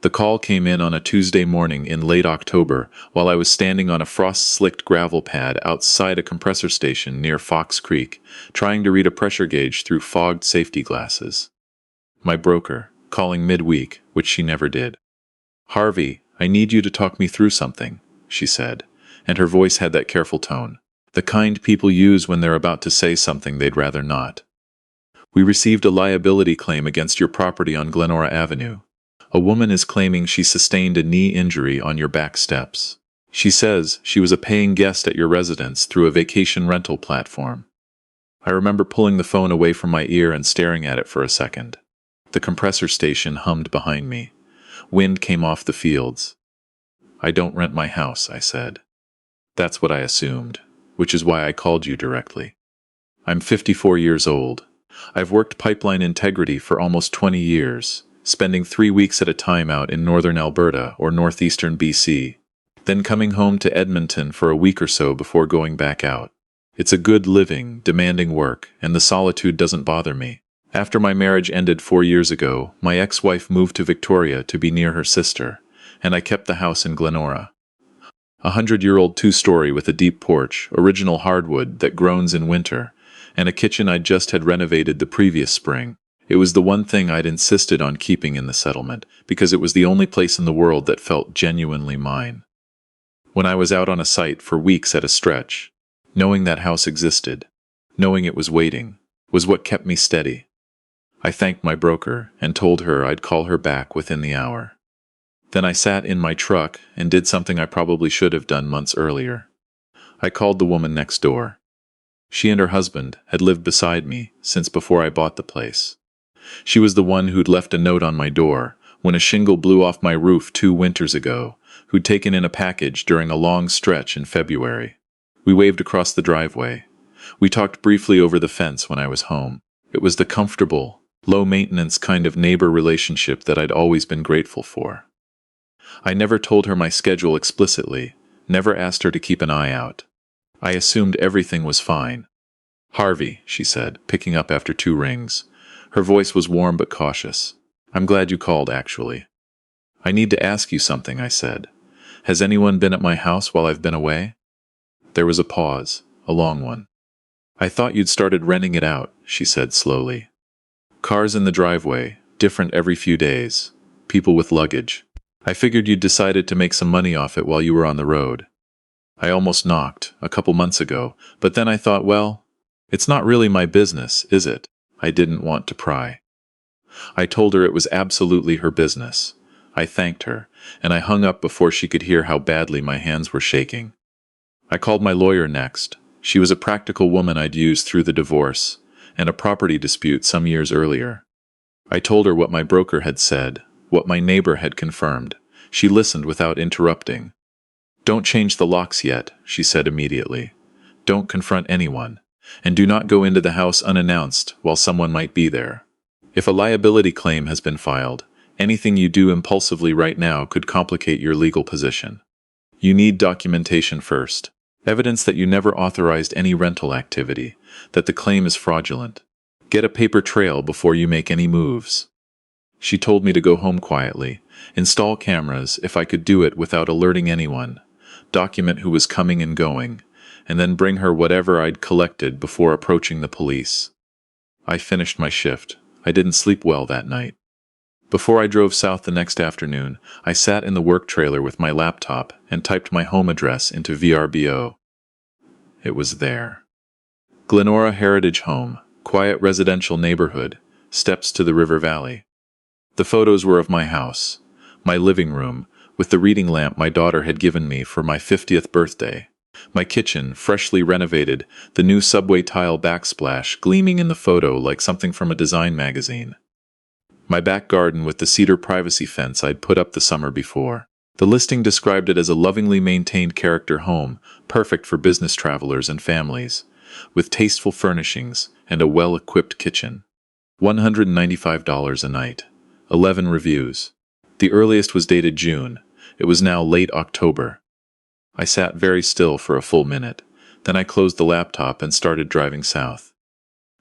The call came in on a Tuesday morning in late October while I was standing on a frost-slicked gravel pad outside a compressor station near Fox Creek, trying to read a pressure gauge through fogged safety glasses. My broker, calling midweek, which she never did. "Harvey, I need you to talk me through something," she said, and her voice had that careful tone, the kind people use when they're about to say something they'd rather not. "We received a liability claim against your property on Glenora Avenue. A woman is claiming she sustained a knee injury on your back steps. She says she was a paying guest at your residence through a vacation rental platform." I remember pulling the phone away from my ear and staring at it for a second. The compressor station hummed behind me. Wind came off the fields. "I don't rent my house," I said. "That's what I assumed, which is why I called you directly. I'm 54 years old. I've worked pipeline integrity for almost 20 years, spending 3 weeks at a time out in Northern Alberta or northeastern BC, then coming home to Edmonton for a week or so before going back out. It's a good living, demanding work, and the solitude doesn't bother me. After my marriage ended 4 years ago, my ex-wife moved to Victoria to be near her sister, and I kept the house in Glenora. A 100-year-old 2-story with a deep porch, original hardwood that groans in winter, and a kitchen I just had renovated the previous spring. It was the one thing I'd insisted on keeping in the settlement, because it was the only place in the world that felt genuinely mine. When I was out on a site for weeks at a stretch, knowing that house existed, knowing it was waiting, was what kept me steady. I thanked my broker and told her I'd call her back within the hour. Then I sat in my truck and did something I probably should have done months earlier. I called the woman next door. She and her husband had lived beside me since before I bought the place. She was the one who'd left a note on my door when a shingle blew off my roof 2 winters ago, who'd taken in a package during a long stretch in February. We waved across the driveway. We talked briefly over the fence when I was home. It was the comfortable, low-maintenance kind of neighbor relationship that I'd always been grateful for. I never told her my schedule explicitly, never asked her to keep an eye out. I assumed everything was fine. "Harvey," she said, picking up after 2 rings. Her voice was warm but cautious. "I'm glad you called, actually." "I need to ask you something," I said. "Has anyone been at my house while I've been away?" There was a pause, a long one. "I thought you'd started renting it out," she said slowly. "Cars in the driveway, different every few days. People with luggage. I figured you'd decided to make some money off it while you were on the road. I almost knocked, a couple months ago, but then I thought, well, it's not really my business, is it?" I didn't want to pry. I told her it was absolutely her business. I thanked her, and I hung up before she could hear how badly my hands were shaking. I called my lawyer next. She was a practical woman I'd used through the divorce and a property dispute some years earlier. I told her what my broker had said, what my neighbor had confirmed. She listened without interrupting. "Don't change the locks yet," she said immediately. "Don't confront anyone. And do not go into the house unannounced while someone might be there. If a liability claim has been filed, anything you do impulsively right now could complicate your legal position. You need documentation first. Evidence that you never authorized any rental activity, that the claim is fraudulent. Get a paper trail before you make any moves." She told me to go home quietly, install cameras if I could do it without alerting anyone, document who was coming and going, and then bring her whatever I'd collected before approaching the police. I finished my shift. I didn't sleep well that night. Before I drove south the next afternoon, I sat in the work trailer with my laptop and typed my home address into VRBO. It was there. Glenora Heritage Home, quiet residential neighborhood, steps to the river valley. The photos were of my house, my living room, with the reading lamp my daughter had given me for my 50th birthday. My kitchen, freshly renovated, the new subway tile backsplash gleaming in the photo like something from a design magazine. My back garden with the cedar privacy fence I'd put up the summer before. The listing described it as a lovingly maintained character home, perfect for business travelers and families, with tasteful furnishings and a well-equipped kitchen. $195 a night. 11 reviews. The earliest was dated June. It was now late October. I sat very still for a full minute. Then I closed the laptop and started driving south.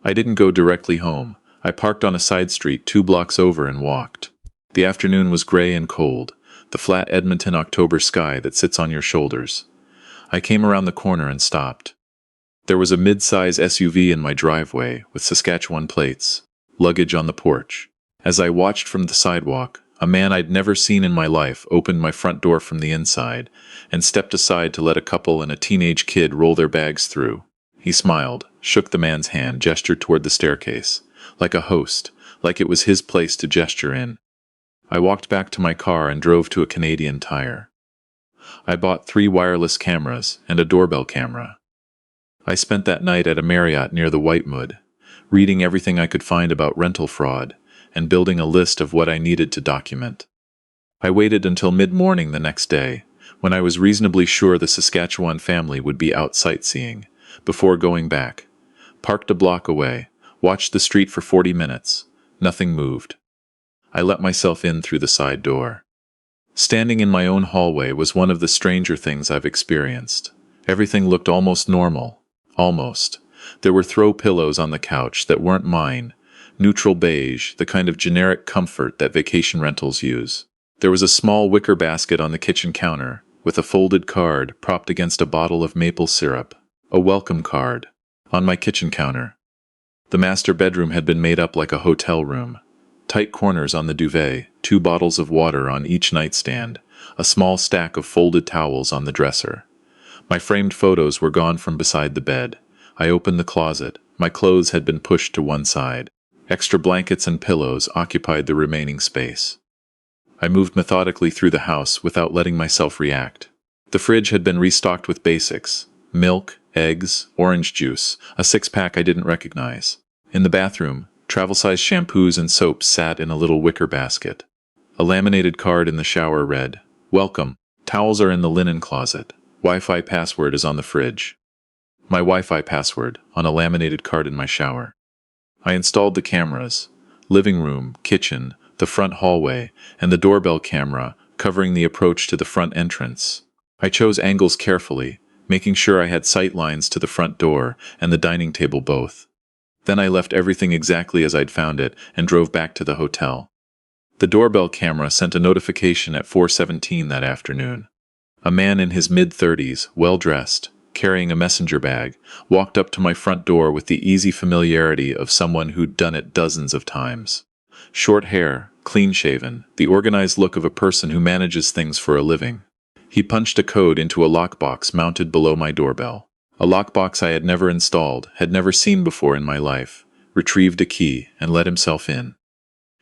I didn't go directly home. I parked on a side street 2 blocks over and walked. The afternoon was gray and cold, the flat Edmonton October sky that sits on your shoulders. I came around the corner and stopped. There was a mid-size SUV in my driveway with Saskatchewan plates, luggage on the porch. As I watched from the sidewalk, a man I'd never seen in my life opened my front door from the inside and stepped aside to let a couple and a teenage kid roll their bags through. He smiled, shook the man's hand, gestured toward the staircase, like a host, like it was his place to gesture in. I walked back to my car and drove to a Canadian Tire. I bought 3 wireless cameras and a doorbell camera. I spent that night at a Marriott near the Whitemood, reading everything I could find about rental fraud and building a list of what I needed to document. I waited until mid-morning the next day, when I was reasonably sure the Saskatchewan family would be out sightseeing, before going back. Parked a block away, watched the street for 40 minutes. Nothing moved. I let myself in through the side door. Standing in my own hallway was one of the stranger things I've experienced. Everything looked almost normal. Almost. There were throw pillows on the couch that weren't mine, neutral beige, the kind of generic comfort that vacation rentals use. There was a small wicker basket on the kitchen counter, with a folded card propped against a bottle of maple syrup, a welcome card, on my kitchen counter. The master bedroom had been made up like a hotel room. Tight corners on the duvet, 2 bottles of water on each nightstand, a small stack of folded towels on the dresser. My framed photos were gone from beside the bed. I opened the closet. My clothes had been pushed to one side. Extra blankets and pillows occupied the remaining space. I moved methodically through the house without letting myself react. The fridge had been restocked with basics: milk, eggs, orange juice, a 6-pack I didn't recognize. In the bathroom, travel-sized shampoos and soaps sat in a little wicker basket. A laminated card in the shower read, "Welcome. Towels are in the linen closet. Wi-Fi password is on the fridge." My Wi-Fi password, on a laminated card in my shower. I installed the cameras: living room, kitchen, the front hallway, and the doorbell camera covering the approach to the front entrance. I chose angles carefully, making sure I had sight lines to the front door and the dining table both. Then I left everything exactly as I'd found it and drove back to the hotel. The doorbell camera sent a notification at 4:17 that afternoon. A man in his mid-30s, well-dressed, carrying a messenger bag, walked up to my front door with the easy familiarity of someone who'd done it dozens of times. Short hair, clean-shaven, the organized look of a person who manages things for a living. He punched a code into a lockbox mounted below my doorbell. A lockbox I had never installed, had never seen before in my life, retrieved a key, and let himself in.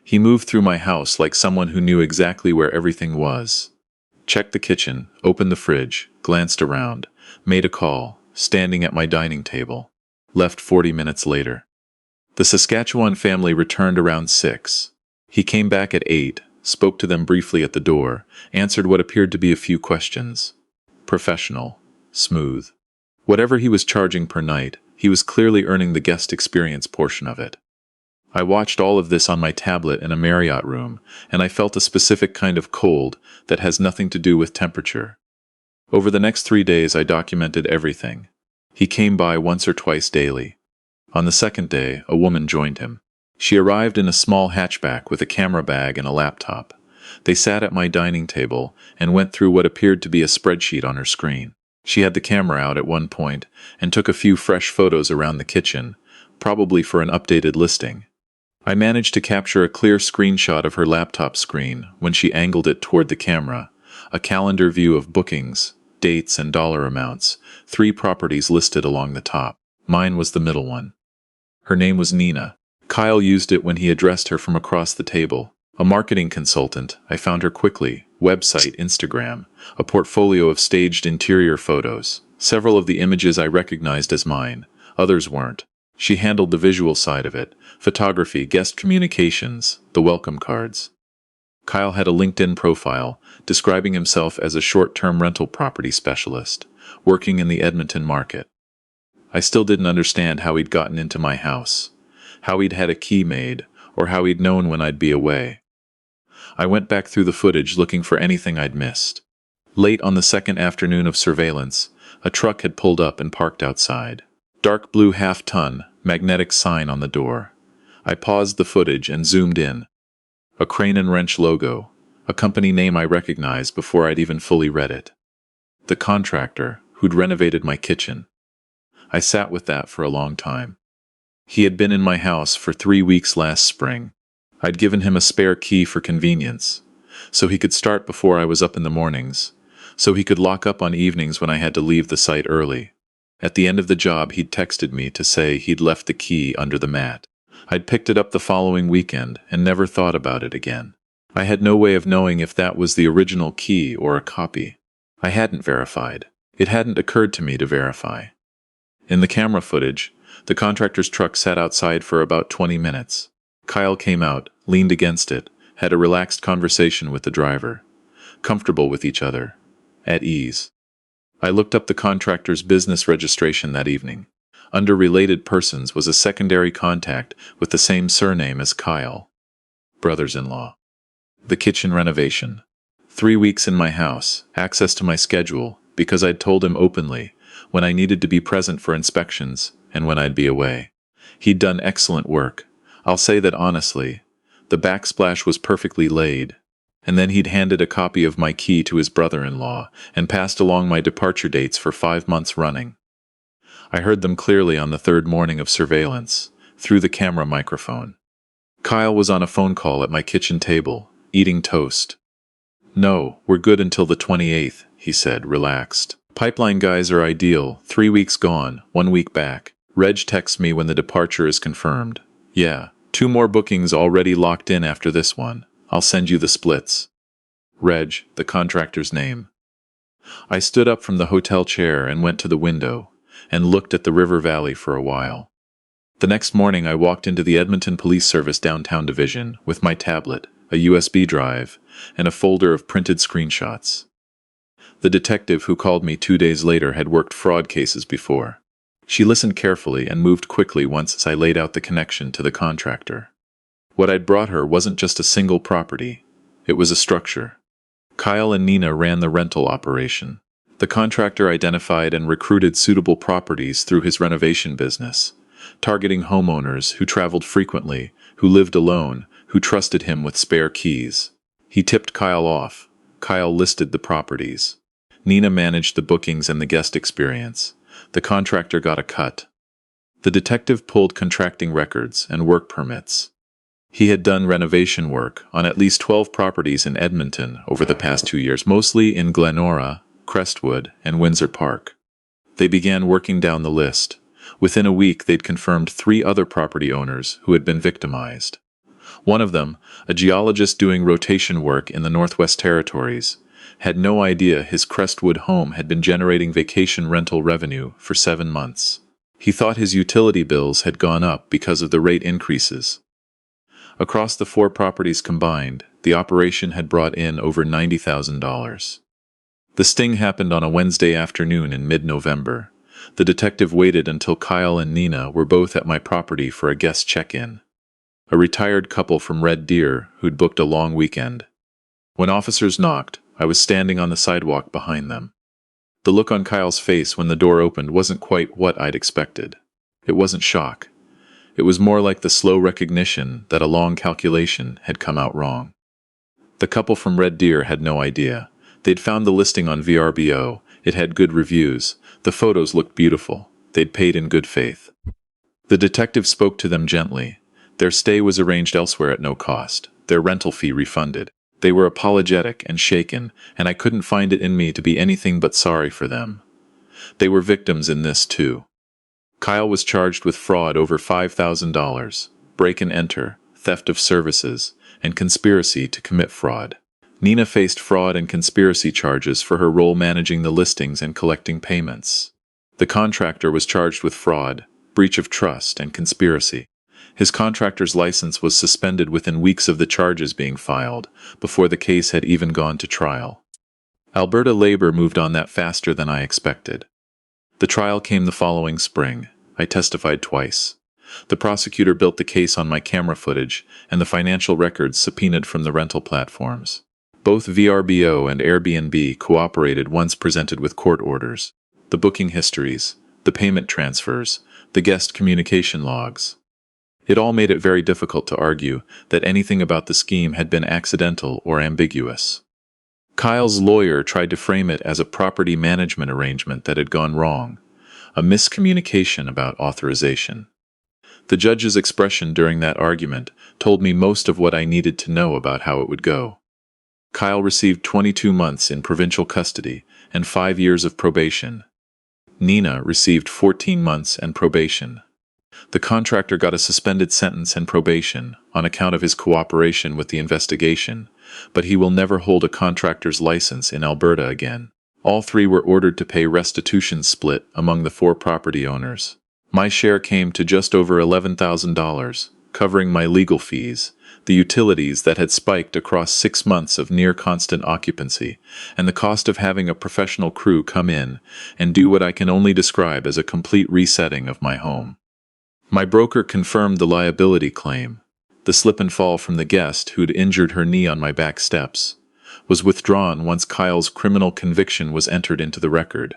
He moved through my house like someone who knew exactly where everything was. Checked the kitchen, opened the fridge, glanced around, made a call, standing at my dining table. Left 40 minutes later. The Saskatchewan family returned around 6. He came back at 8, spoke to them briefly at the door, answered what appeared to be a few questions. Professional. Smooth. Whatever he was charging per night, he was clearly earning the guest experience portion of it. I watched all of this on my tablet in a Marriott room, and I felt a specific kind of cold that has nothing to do with temperature. Over the next 3 days I documented everything. He came by once or twice daily. On the second day, a woman joined him. She arrived in a small hatchback with a camera bag and a laptop. They sat at my dining table and went through what appeared to be a spreadsheet on her screen. She had the camera out at one point and took a few fresh photos around the kitchen, probably for an updated listing. I managed to capture a clear screenshot of her laptop screen when she angled it toward the camera, a calendar view of bookings, dates, and dollar amounts, 3 properties listed along the top. Mine was the middle one. Her name was Nina. Kyle used it when he addressed her from across the table. A marketing consultant, I found her quickly. Website, Instagram, a portfolio of staged interior photos. Several of the images I recognized as mine, others weren't. She handled the visual side of it, photography, guest communications, the welcome cards. Kyle had a LinkedIn profile, describing himself as a short-term rental property specialist, working in the Edmonton market. I still didn't understand how he'd gotten into my house, how he'd had a key made, or how he'd known when I'd be away. I went back through the footage looking for anything I'd missed. Late on the second afternoon of surveillance, a truck had pulled up and parked outside. Dark blue half-ton, magnetic sign on the door. I paused the footage and zoomed in. A crane and wrench logo, a company name I recognized before I'd even fully read it. The contractor who'd renovated my kitchen. I sat with that for a long time. He had been in my house for 3 weeks last spring. I'd given him a spare key for convenience, so he could start before I was up in the mornings, so he could lock up on evenings when I had to leave the site early. At the end of the job, he'd texted me to say he'd left the key under the mat. I'd picked it up the following weekend and never thought about it again. I had no way of knowing if that was the original key or a copy. I hadn't verified. It hadn't occurred to me to verify. In the camera footage, the contractor's truck sat outside for about 20 minutes. Kyle came out, leaned against it, had a relaxed conversation with the driver. Comfortable with each other. At ease. I looked up the contractor's business registration that evening. Under related persons was a secondary contact with the same surname as Kyle. Brothers-in-law. The kitchen renovation. 3 weeks in my house, access to my schedule, because I'd told him openly when I needed to be present for inspections and when I'd be away. He'd done excellent work. I'll say that honestly. The backsplash was perfectly laid. And then he'd handed a copy of my key to his brother-in-law and passed along my departure dates for 5 months running. I heard them clearly on the third morning of surveillance, through the camera microphone. Kyle was on a phone call at my kitchen table, eating toast. "No, we're good until the 28th, he said, relaxed. "Pipeline guys are ideal, 3 weeks gone, 1 week back. Reg texts me when the departure is confirmed. Yeah, 2 more bookings already locked in after this one. I'll send you the splits." Reg, the contractor's name. I stood up from the hotel chair and went to the window, and looked at the river valley for a while. The next morning I walked into the Edmonton Police Service downtown division with my tablet, a USB drive, and a folder of printed screenshots. The detective who called me 2 days later had worked fraud cases before. She listened carefully and moved quickly once I laid out the connection to the contractor. What I'd brought her wasn't just a single property. It was a structure. Kyle and Nina ran the rental operation. The contractor identified and recruited suitable properties through his renovation business, targeting homeowners who traveled frequently, who lived alone, who trusted him with spare keys. He tipped Kyle off. Kyle listed the properties. Nina managed the bookings and the guest experience. The contractor got a cut. The detective pulled contracting records and work permits. He had done renovation work on at least 12 properties in Edmonton over the past 2 years, mostly in Glenora, Crestwood, and Windsor Park. They began working down the list. Within a week, they'd confirmed 3 other property owners who had been victimized. One of them, a geologist doing rotation work in the Northwest Territories, had no idea his Crestwood home had been generating vacation rental revenue for 7 months. He thought his utility bills had gone up because of the rate increases. Across the 4 properties combined, the operation had brought in over $90,000. The sting happened on a Wednesday afternoon in mid-November. The detective waited until Kyle and Nina were both at my property for a guest check-in. A retired couple from Red Deer who'd booked a long weekend. When officers knocked, I was standing on the sidewalk behind them. The look on Kyle's face when the door opened wasn't quite what I'd expected. It wasn't shock. It was more like the slow recognition that a long calculation had come out wrong. The couple from Red Deer had no idea. They'd found the listing on VRBO. It had good reviews. The photos looked beautiful. They'd paid in good faith. The detective spoke to them gently. Their stay was arranged elsewhere at no cost, their rental fee refunded. They were apologetic and shaken, and I couldn't find it in me to be anything but sorry for them. They were victims in this too. Kyle was charged with fraud over $5,000, break and enter, theft of services, and conspiracy to commit fraud. Nina faced fraud and conspiracy charges for her role managing the listings and collecting payments. The contractor was charged with fraud, breach of trust, and conspiracy. His contractor's license was suspended within weeks of the charges being filed, before the case had even gone to trial. Alberta Labour moved on that faster than I expected. The trial came the following spring. I testified twice. The prosecutor built the case on my camera footage and the financial records subpoenaed from the rental platforms. Both VRBO and Airbnb cooperated once presented with court orders. The booking histories, the payment transfers, the guest communication logs. It all made it very difficult to argue that anything about the scheme had been accidental or ambiguous. Kyle's lawyer tried to frame it as a property management arrangement that had gone wrong, a miscommunication about authorization. The judge's expression during that argument told me most of what I needed to know about how it would go. Kyle received 22 months in provincial custody and 5 years of probation. Nina received 14 months and probation. The contractor got a suspended sentence and probation on account of his cooperation with the investigation, but he will never hold a contractor's license in Alberta again. All three were ordered to pay restitution split among the 4 property owners. My share came to just over $11,000, covering my legal fees, the utilities that had spiked across 6 months of near-constant occupancy, and the cost of having a professional crew come in and do what I can only describe as a complete resetting of my home. My broker confirmed the liability claim. The slip and fall from the guest who'd injured her knee on my back steps was withdrawn once Kyle's criminal conviction was entered into the record.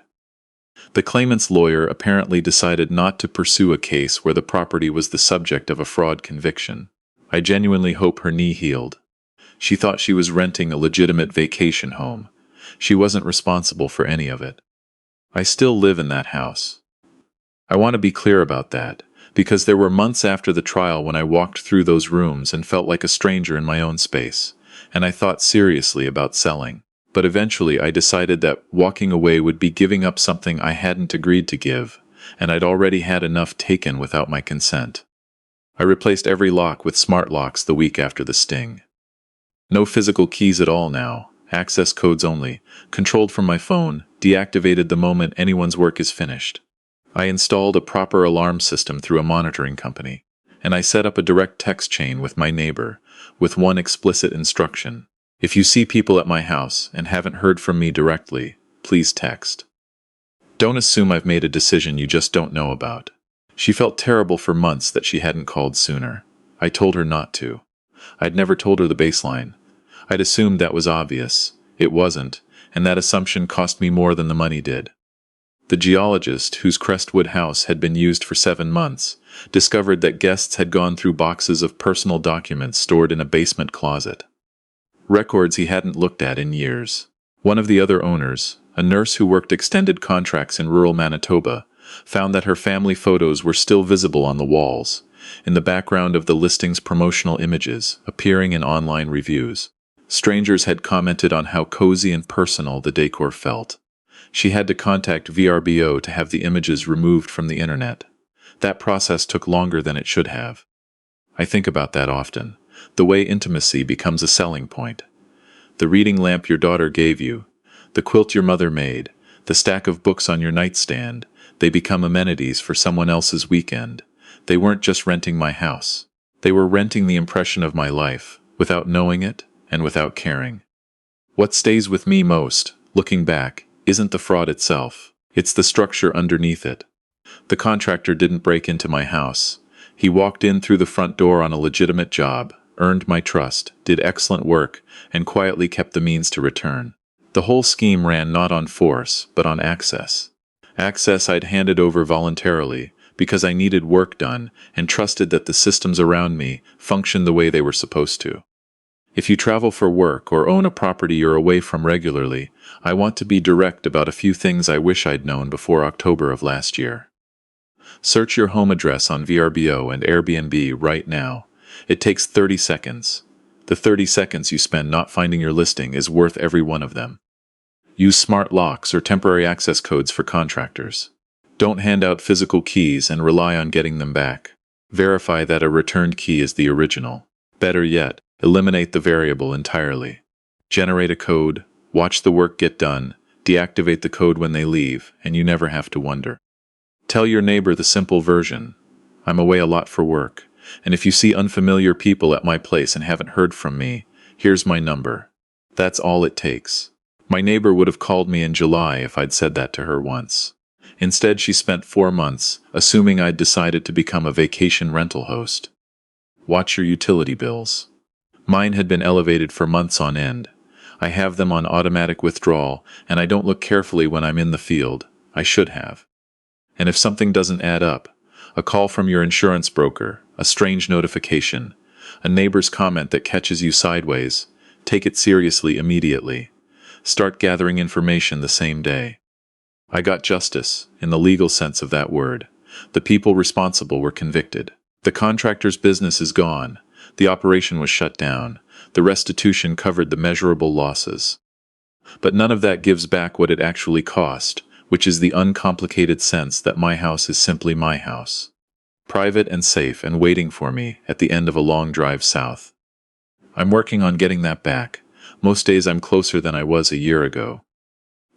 The claimant's lawyer apparently decided not to pursue a case where the property was the subject of a fraud conviction. I genuinely hope her knee healed. She thought she was renting a legitimate vacation home. She wasn't responsible for any of it. I still live in that house. I want to be clear about that, because there were months after the trial when I walked through those rooms and felt like a stranger in my own space, and I thought seriously about selling. But eventually I decided that walking away would be giving up something I hadn't agreed to give, and I'd already had enough taken without my consent. I replaced every lock with smart locks the week after the sting. No physical keys at all now, access codes only, controlled from my phone, deactivated the moment anyone's work is finished. I installed a proper alarm system through a monitoring company, and I set up a direct text chain with my neighbor, with one explicit instruction. If you see people at my house and haven't heard from me directly, please text. Don't assume I've made a decision you just don't know about. She felt terrible for months that she hadn't called sooner. I told her not to. I'd never told her the baseline. I'd assumed that was obvious. It wasn't, and that assumption cost me more than the money did. The geologist, whose Crestwood house had been used for 7 months, discovered that guests had gone through boxes of personal documents stored in a basement closet. Records he hadn't looked at in years. One of the other owners, a nurse who worked extended contracts in rural Manitoba, found that her family photos were still visible on the walls, in the background of the listing's promotional images, appearing in online reviews. Strangers had commented on how cozy and personal the decor felt. She had to contact VRBO to have the images removed from the internet. That process took longer than it should have. I think about that often, the way intimacy becomes a selling point. The reading lamp your daughter gave you, the quilt your mother made, the stack of books on your nightstand, they become amenities for someone else's weekend. They weren't just renting my house. They were renting the impression of my life, without knowing it and without caring. What stays with me most, looking back, isn't the fraud itself. It's the structure underneath it. The contractor didn't break into my house. He walked in through the front door on a legitimate job, earned my trust, did excellent work, and quietly kept the means to return. The whole scheme ran not on force, but on access. Access I'd handed over voluntarily, because I needed work done and trusted that the systems around me functioned the way they were supposed to. If you travel for work or own a property you're away from regularly, I want to be direct about a few things I wish I'd known before October of last year. Search your home address on VRBO and Airbnb right now. It takes 30 seconds. The 30 seconds you spend not finding your listing is worth every one of them. Use smart locks or temporary access codes for contractors. Don't hand out physical keys and rely on getting them back. Verify that a returned key is the original. Better yet, eliminate the variable entirely. Generate a code, watch the work get done, deactivate the code when they leave, and you never have to wonder. Tell your neighbor the simple version. I'm away a lot for work, and if you see unfamiliar people at my place and haven't heard from me, here's my number. That's all it takes. My neighbor would have called me in July if I'd said that to her once. Instead, she spent 4 months, assuming I'd decided to become a vacation rental host. Watch your utility bills. Mine had been elevated for months on end. I have them on automatic withdrawal, and I don't look carefully when I'm in the field. I should have. And if something doesn't add up, a call from your insurance broker, A strange notification. A neighbor's comment that catches you sideways. Take it seriously immediately. Start gathering information the same day. I got justice, in the legal sense of that word. The people responsible were convicted. The contractor's business is gone. The operation was shut down. The restitution covered the measurable losses. But none of that gives back what it actually cost, which is the uncomplicated sense that my house is simply my house. Private and safe and waiting for me at the end of a long drive south. I'm working on getting that back. Most days I'm closer than I was a year ago.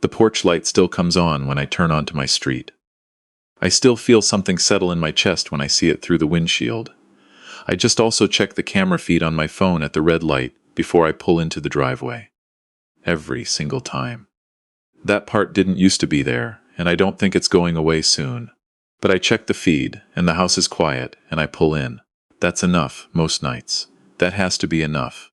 The porch light still comes on when I turn onto my street. I still feel something settle in my chest when I see it through the windshield. I just also check the camera feed on my phone at the red light before I pull into the driveway. Every single time. That part didn't used to be there, and I don't think it's going away soon. But I check the feed, and the house is quiet, and I pull in. That's enough, most nights. That has to be enough.